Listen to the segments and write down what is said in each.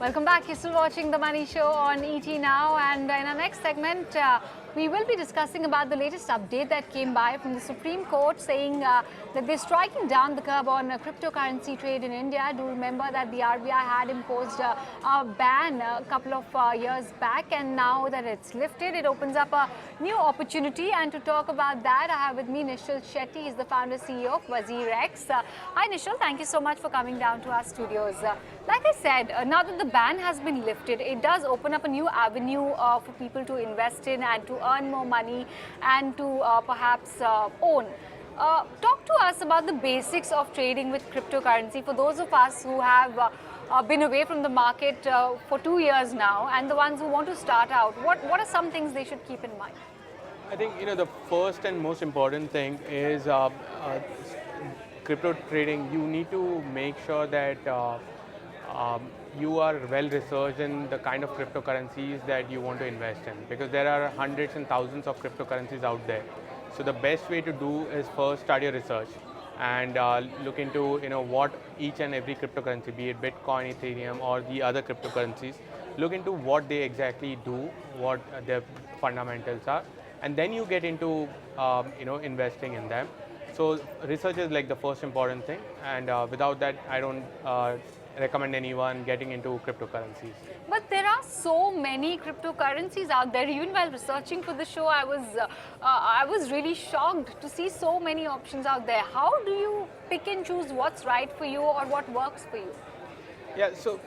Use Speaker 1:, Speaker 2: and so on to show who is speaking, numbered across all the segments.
Speaker 1: Welcome back. You're still watching The Money Show on ET Now, and in our next segment, we will be discussing about the latest update that came by from the Supreme Court saying that they're striking down the curb on cryptocurrency trade in India. Do remember that the RBI had imposed a ban a couple of years back, and now that it's lifted, it opens up a new opportunity. And to talk about that, I have with me Nischal Shetty. He's the founder CEO of WazirX. Hi Nischal, thank you so much for coming down to our studios. Like I said, now that the ban has been lifted, it does open up a new avenue for people to invest in and to earn more money and to perhaps own. Talk to us about the basics of trading with cryptocurrency for those of us who have been away from the market for 2 years now, and the ones who want to start out. What are some things they should keep in mind?
Speaker 2: I think the first and most important thing is crypto trading. You need to make sure that you are well researched in the kind of cryptocurrencies that you want to invest in, because there are hundreds and thousands of cryptocurrencies out there. So the best way to do is first start your research and look into what each and every cryptocurrency, be it Bitcoin, Ethereum, or the other cryptocurrencies, look into what they exactly do, what their fundamentals are, and then you get into investing in them. So research is like the first important thing, and without that, I don't recommend anyone getting into cryptocurrencies.
Speaker 1: But there are so many cryptocurrencies out there. Even while researching for the show, I was really shocked to see so many options out there. How do you pick and choose what's right for you or what works for you?
Speaker 2: Yeah, so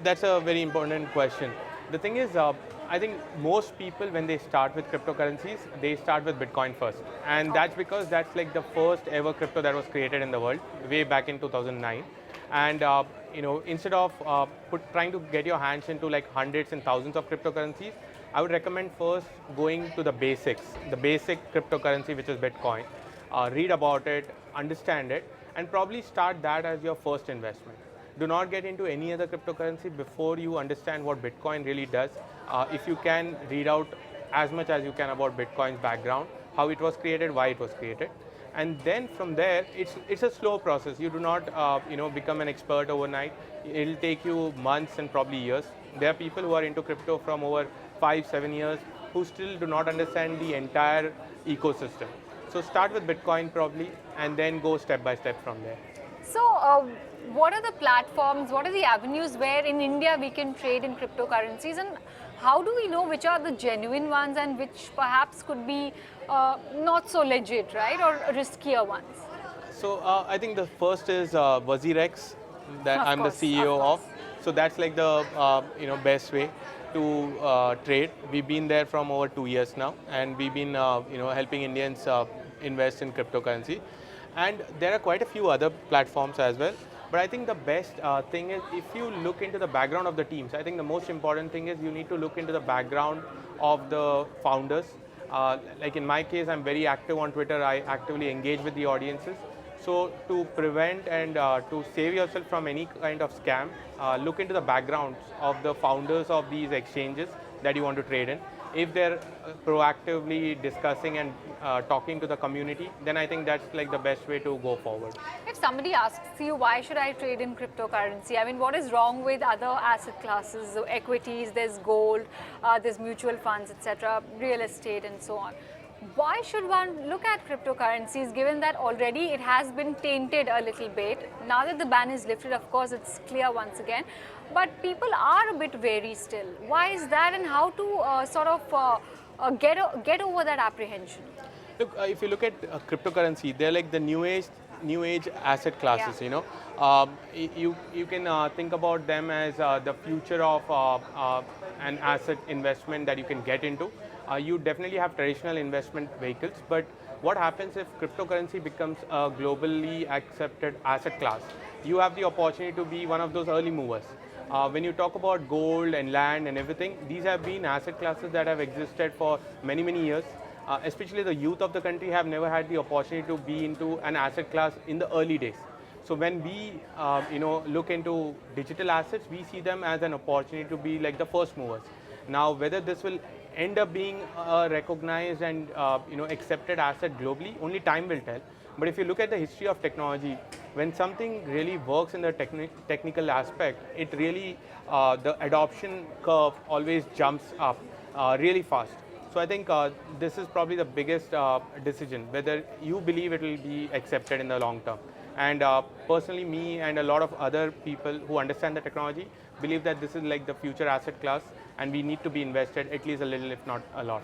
Speaker 2: that's a very important question. The thing is, I think most people, when they start with cryptocurrencies, they start with Bitcoin first. And that's because that's like the first ever crypto that was created in the world, way back in 2009. And instead of trying to get your hands into like hundreds and thousands of cryptocurrencies, I would recommend first going to the basics, the basic cryptocurrency, which is Bitcoin. Read about it, understand it, and probably start that as your first investment. Do not get into any other cryptocurrency before you understand what Bitcoin really does. If you can, read out as much as you can about Bitcoin's background, how it was created, why it was created. And then from there, it's a slow process. You do not become an expert overnight. It'll take you months and probably years. There are people who are into crypto from over 5-7 years who still do not understand the entire ecosystem. So start with Bitcoin probably, and then go step by step from there.
Speaker 1: So what are the platforms, what are the avenues where in India we can trade in cryptocurrencies, and how do we know which are the genuine ones and which perhaps could be not so legit, right, or riskier ones?
Speaker 2: So I think the first is WazirX, that I'm the CEO of. So that's like the best way to trade. We've been there from over 2 years now, and we've been helping Indians invest in cryptocurrency. And there are quite a few other platforms as well. But I think the best thing is if you look into the background of the teams. I think the most important thing is you need to look into the background of the founders. Like in my case, I'm very active on Twitter. I actively engage with the audiences. So to prevent and to save yourself from any kind of scam, look into the backgrounds of the founders of these exchanges that you want to trade in. If they're proactively discussing and talking to the community, then I think that's like the best way to go forward.
Speaker 1: If somebody asks you, why should I trade in cryptocurrency? I mean, what is wrong with other asset classes, so equities, there's gold, there's mutual funds, etc., real estate and so on. Why should one look at cryptocurrencies, given that already it has been tainted a little bit? Now that the ban is lifted, of course, it's clear once again. But people are a bit wary still. Why is that, and how to get over that apprehension?
Speaker 2: Look, if you look at cryptocurrency, they're like the new age asset classes.
Speaker 1: Yeah.
Speaker 2: You can think about them as the future of an asset investment that you can get into. You definitely have traditional investment vehicles, but what happens if cryptocurrency becomes a globally accepted asset class? You have the opportunity to be one of those early movers. When you talk about gold and land and everything, these have been asset classes that have existed for many, many years. Especially the youth of the country have never had the opportunity to be into an asset class in the early days. So when we look into digital assets, we see them as an opportunity to be like the first movers. Now, whether this will end up being a recognized and accepted asset globally, only time will tell. But if you look at the history of technology, when something really works in the technical aspect, it really, the adoption curve always jumps up really fast. So I think this is probably the biggest decision, whether you believe it will be accepted in the long term. And personally, me and a lot of other people who understand the technology believe that this is like the future asset class, and we need to be invested at least a little, if not a lot.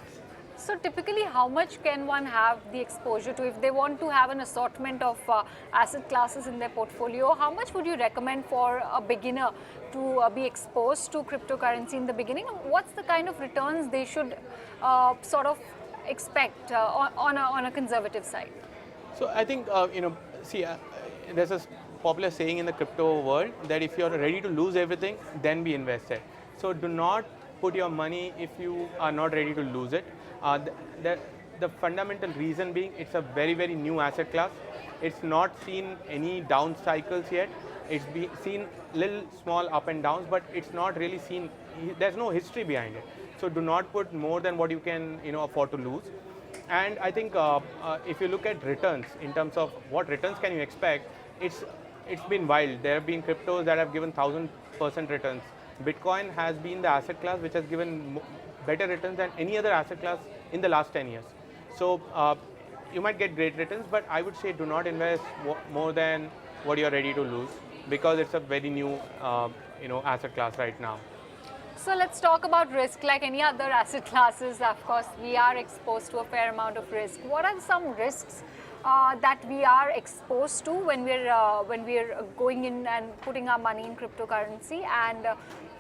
Speaker 1: So typically, how much can one have the exposure to if they want to have an assortment of asset classes in their portfolio? How much would you recommend for a beginner to be exposed to cryptocurrency in the beginning? What's the kind of returns they should sort of expect on a conservative side?
Speaker 2: So I think, see, there's a popular saying in the crypto world that if you're ready to lose everything, then be invested. So do not put your money if you are not ready to lose it. The fundamental reason being, it's a very, very new asset class. It's not seen any down cycles yet. It's seen little small up and downs, but it's not really seen, there's no history behind it. So do not put more than what you can afford to lose. And I think if you look at returns, in terms of what returns can you expect, it's been wild. There have been cryptos that have given 1000% returns. Bitcoin has been the asset class which has given better returns than any other asset class in the last 10 years. So you might get great returns, but I would say do not invest more than what you're ready to lose, because it's a very new asset class right now.
Speaker 1: So let's talk about risk. Like any other asset classes, of course, we are exposed to a fair amount of risk. What are some risks that we are exposed to when we're going in and putting our money in cryptocurrency? And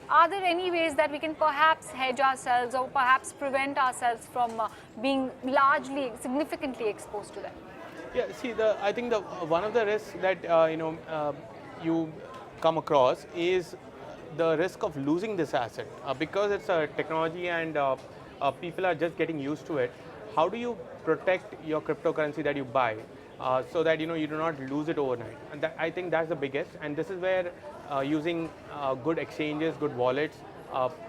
Speaker 1: are there any ways that we can perhaps hedge ourselves or perhaps prevent ourselves from being significantly exposed to them?
Speaker 2: Yeah, see, I think one of the risks that you come across is the risk of losing this asset, because it's a technology and people are just getting used to it. How do you protect your cryptocurrency that you buy so that you do not lose it overnight? And I think that's the biggest. And this is where using good exchanges, good wallets,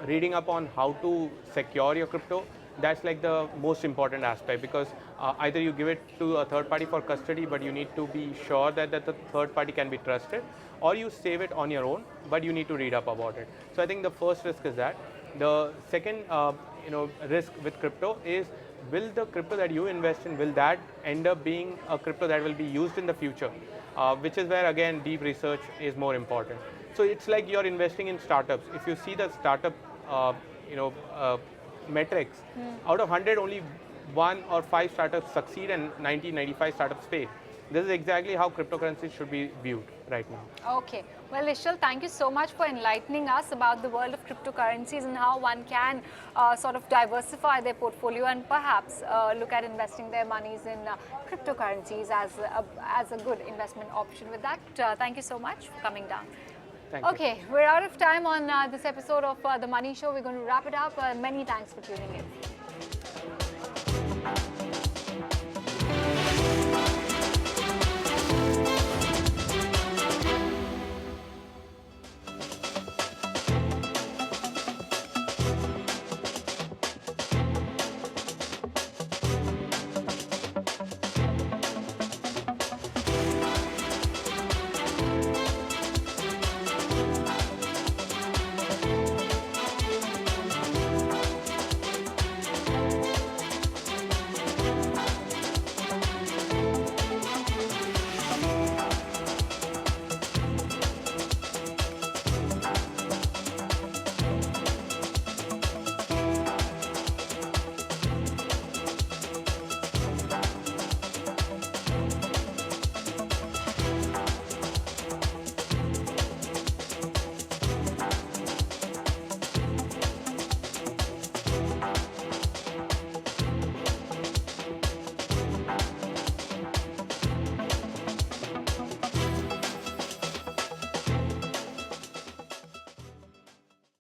Speaker 2: reading up on how to secure your crypto, that's like the most important aspect, because either you give it to a third party for custody, but you need to be sure that the third party can be trusted, or you save it on your own, but you need to read up about it. So I think the first risk is that. The second risk with crypto is, will the crypto that you invest in, will that end up being a crypto that will be used in the future? Which is where, again, deep research is more important. So it's like you're investing in startups. If you see the startup metrics, out of 100, only 1 or 5 startups succeed and 95 startups fail. This is exactly how cryptocurrencies should be viewed right now.
Speaker 1: Okay. Well, Nischal, thank you so much for enlightening us about the world of cryptocurrencies and how one can sort of diversify their portfolio and perhaps look at investing their monies in cryptocurrencies as a good investment option. With that, thank you so much for coming down.
Speaker 2: Thank you.
Speaker 1: Okay, we're out of time on this episode of The Money Show. We're going to wrap it up. Many thanks for tuning in.